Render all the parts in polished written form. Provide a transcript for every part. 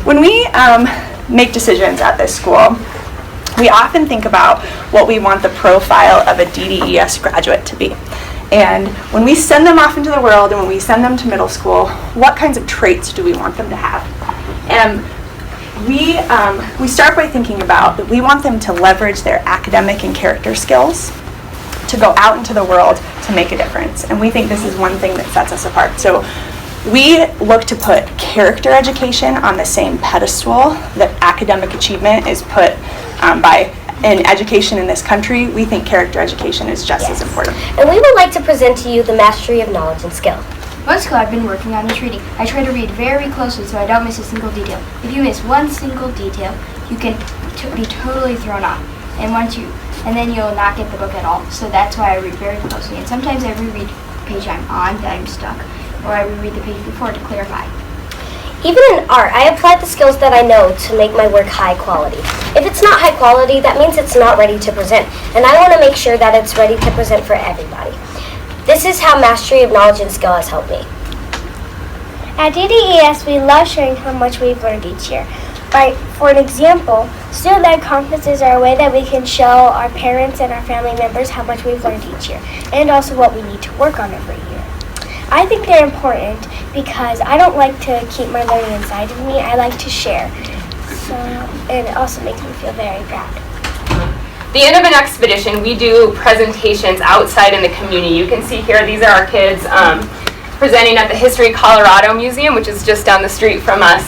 When we make decisions at this school, we often think about what we want the profile of a DDES graduate to be. And when we send them off into the world and when we send them to middle school, what kinds of traits do we want them to have? And we start by thinking about that we want them to leverage their academic and character skills to go out into the world to make a difference. And we think this is one thing that sets us apart. So we look to put character education on the same pedestal that academic achievement is put in education in this country. We think character education is just as important. And we would like to present to you the mastery of knowledge and skill. One skill I've been working on is reading. I try to read very closely so I don't miss a single detail. If you miss one single detail, you can be totally thrown off. And then you'll not get the book at all. So that's why I read very closely. And sometimes I reread the page I'm on that I'm stuck, or I reread the page before to clarify. Even in art, I apply the skills that I know to make my work high quality. If it's not high quality, that means it's not ready to present. And I want to make sure that it's ready to present for everybody. This is how mastery of knowledge and skill has helped me. At DDES, we love sharing how much we've learned each year. For an example, student-led conferences are a way that we can show our parents and our family members how much we've learned each year, and also what we need to work on every year. I think they're important because I don't like to keep my learning inside of me. I like to share. And it also makes me feel very proud. The end of an expedition, we do presentations outside in the community. You can see here, these are our kids presenting at the History Colorado Museum, which is just down the street from us.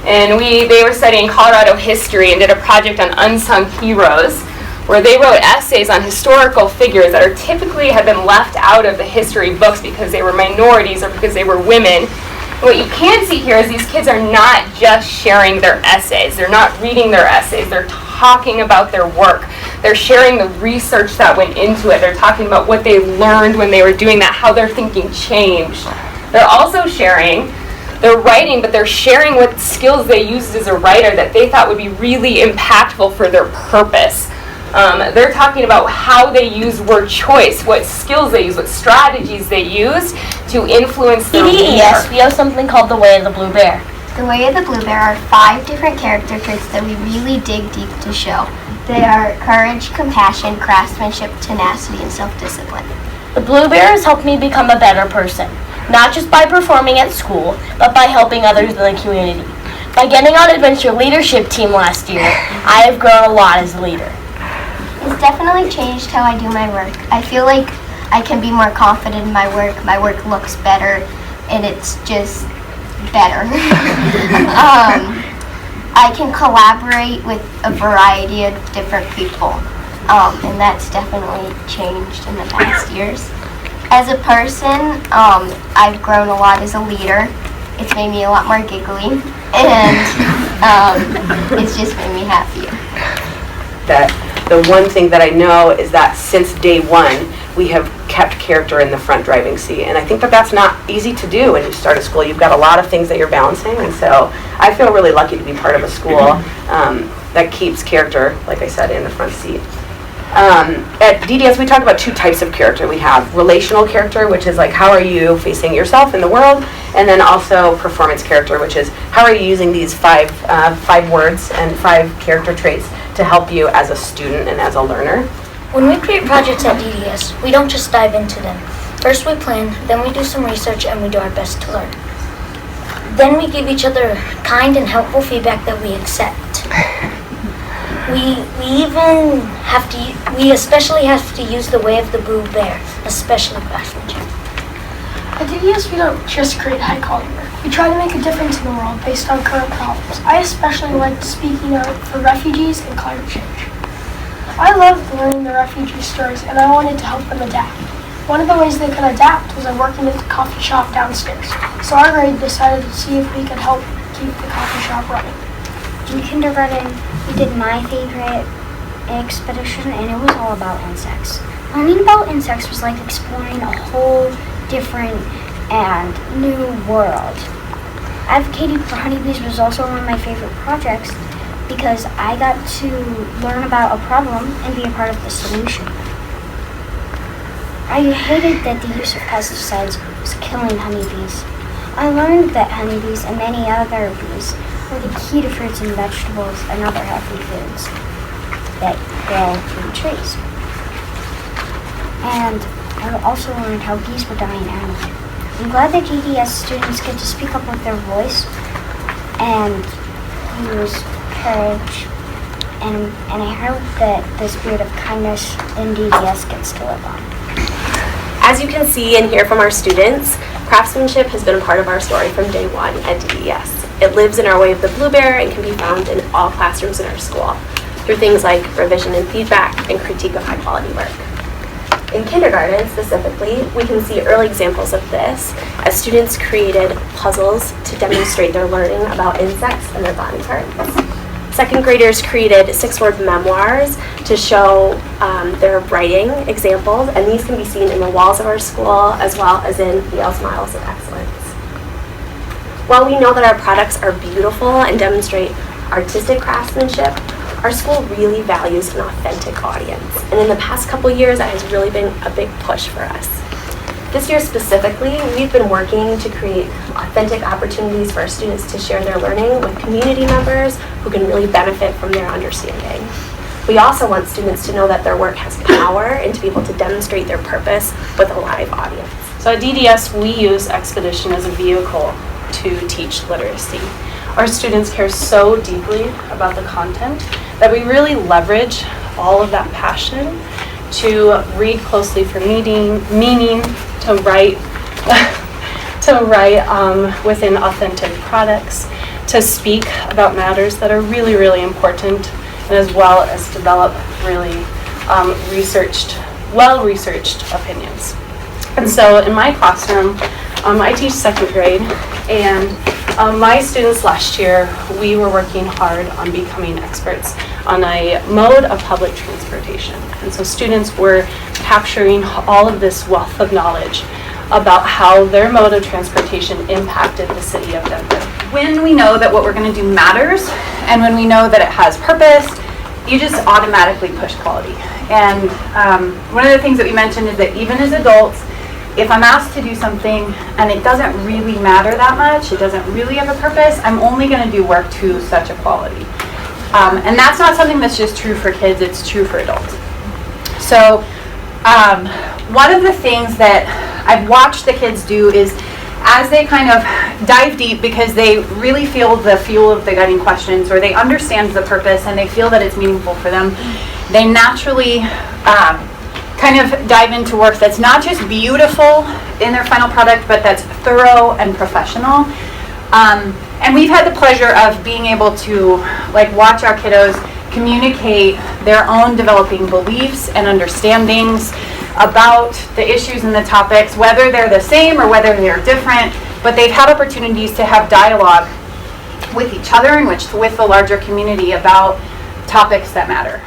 And they were studying Colorado history and did a project on unsung heroes, where they wrote essays on historical figures that typically have been left out of the history books because they were minorities or because they were women. And what you can see here is these kids are not just sharing their essays. They're not reading their essays. They're talking about their work. They're sharing the research that went into it. They're talking about what they learned when they were doing that, how their thinking changed. They're also sharing their writing, but they're sharing what skills they used as a writer that they thought would be really impactful for their purpose. They're talking about how they use word choice, what skills they use, what strategies they use to influence their reader. Yes, we have something called the Way of the Blue Bear. The Way of the Blue Bear are 5 different character traits that we really dig deep to show. They are courage, compassion, craftsmanship, tenacity, and self-discipline. The Blue Bear has helped me become a better person, not just by performing at school, but by helping others in the community. By getting on Adventure Leadership Team last year, I have grown a lot as a leader. It's definitely changed how I do my work. I feel like I can be more confident in my work. My work looks better, and it's just better. I can collaborate with a variety of different people, and that's definitely changed in the past years. As a person, I've grown a lot as a leader. It's made me a lot more giggly, and it's just made me happier. The one thing that I know is that since day one, we have kept character in the front driving seat. And I think that that's not easy to do when you start a school. You've got a lot of things that you're balancing. And so I feel really lucky to be part of a school that keeps character, like I said, in the front seat. At DDS, we talk about 2 types of character. We have relational character, which is like how are you facing yourself in the world, and then also performance character, which is how are you using these 5 words and 5 character traits to help you as a student and as a learner. When we create projects at DDS, we don't just dive into them. First we plan, then we do some research, and we do our best to learn. Then we give each other kind and helpful feedback that we accept. We especially have to use the Way of the Blue Bear, especially craftsmanship. At DDS, we don't just create high-quality work. We try to make a difference in the world based on current problems. I especially liked speaking out for refugees and climate change. I loved learning the refugee stories, and I wanted to help them adapt. One of the ways they could adapt was by working at the coffee shop downstairs. So our grade decided to see if we could help keep the coffee shop running. In kindergarten, we did my favorite expedition, and it was all about insects. Learning about insects was like exploring a whole different and new world. Advocating for honeybees was also one of my favorite projects because I got to learn about a problem and be a part of the solution. I hated that the use of pesticides was killing honeybees. I learned that honeybees and many other bees are the key to fruits and vegetables and other healthy foods that grow in trees. And I also learned how bees were dying out. I'm glad that GDS students get to speak up with their voice and use courage, and I hope that the spirit of kindness in DDS gets to live on. As you can see and hear from our students, craftsmanship has been a part of our story from day one at DDS. It lives in our way of the Bluebear and can be found in all classrooms in our school through things like revision and feedback and critique of high quality work. In kindergarten specifically, we can see early examples of this as students created puzzles to demonstrate their learning about insects and their body parts. Second graders created 6-word memoirs to show their writing examples, and these can be seen in the walls of our school as well as in Yale's Miles of Excellence. While we know that our products are beautiful and demonstrate artistic craftsmanship, our school really values an authentic audience, and in the past couple years that has really been a big push for us. This year specifically, we've been working to create authentic opportunities for our students to share their learning with community members who can really benefit from their understanding. We also want students to know that their work has power and to be able to demonstrate their purpose with a live audience. So at DDS, we use Expedition as a vehicle to teach literacy. Our students care so deeply about the content that we really leverage all of that passion to read closely for meaning, to write within authentic products, to speak about matters that are really, really important, and as well as develop really well-researched opinions. And so in my classroom, I teach second grade, and my students last year, we were working hard on becoming experts on a mode of public transportation. And so students were capturing all of this wealth of knowledge about how their mode of transportation impacted the city of Denver. When we know that what we're going to do matters, and when we know that it has purpose, you just automatically push quality. And one of the things that we mentioned is that even as adults, if I'm asked to do something and it doesn't really matter that much, it doesn't really have a purpose, I'm only going to do work to such a quality. And that's not something that's just true for kids, it's true for adults. So one of the things that I've watched the kids do is as they kind of dive deep because they really feel the fuel of the guiding questions, or they understand the purpose and they feel that it's meaningful for them, they naturally kind of dive into work that's not just beautiful in their final product, but that's thorough and professional. And we've had the pleasure of being able to watch our kiddos communicate their own developing beliefs and understandings about the issues and the topics, whether they're the same or whether they're different, but they've had opportunities to have dialogue with each other and with the larger community about topics that matter.